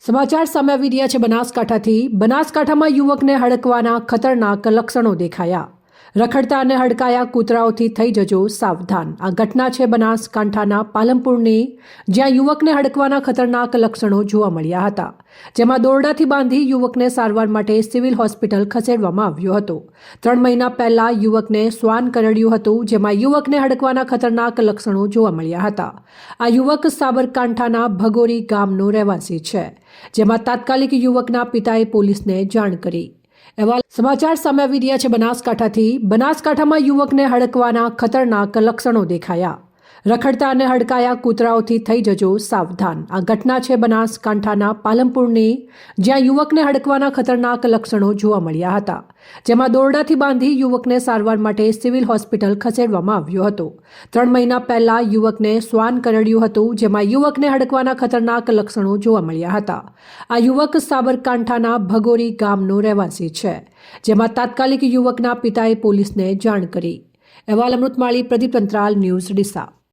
સમાચાર સામે આવી રહ્યા છે બનાસકાંઠામાં યુવકને હડકવાના ખતરનાક લક્ષણો દેખાયા। રખડતા અને હડકાયા કૂતરાઓથી થઈ જજો સાવધાન। આ ઘટના છે બનાસકાંઠાના પાલનપુરની, જ્યાં યુવકને હડકવાના ખતરનાક લક્ષણો જોવા મળ્યા હતા, જેમાં દોરડાથી બાંધી યુવકને સારવાર માટે સિવિલ હોસ્પિટલ ખસેડવામાં આવ્યો હતો। 3 મહિના પહેલા યુવકને શ્વાન કરડ્યું હતું, જેમાં યુવકને હડકવાના ખતરનાક લક્ષણો જોવા મળ્યા હતા। આ યુવક સાબરકાંઠાના ભગોરી ગામનો રહેવાસી છે, જેમાં તાત્કાલિક યુવકના પિતાએ પોલીસને જાણ કરી। એવા સમાચાર સામે આવી રહ્યા છે બનાસકાંઠામાં યુવકને હડકવાના ખતરનાક લક્ષણો દેખાયા। રખડતા અને હડકાયા કૂતરાઓથી થઈ જજો સાવધાન। આ ઘટના છે બનાસકાંઠાના પાલનપુરની, જ્યાં યુવકને હડકવાના ખતરનાક લક્ષણો જોવા મળ્યા હતા, જેમાં દોરડાથી બાંધી યુવકને સારવાર માટે સિવિલ હોસ્પિટલ ખસેડવામાં આવ્યો હતો। 3 મહિના પહેલા યુવકને શ્વાન કરડ્યું હતું, જેમાં યુવકને હડકવાના ખતરનાક લક્ષણો જોવા મળ્યા હતા। આ યુવક સાબરકાંઠાના ભગોરી ગામનો રહેવાસી છે, જેમાં તાત્કાલિક યુવકના પિતાએ પોલીસને જાણ કરી। અહેવાલ અમૃતમાળી, પ્રદીપ અંતરાલ, ન્યૂઝ ડીસા।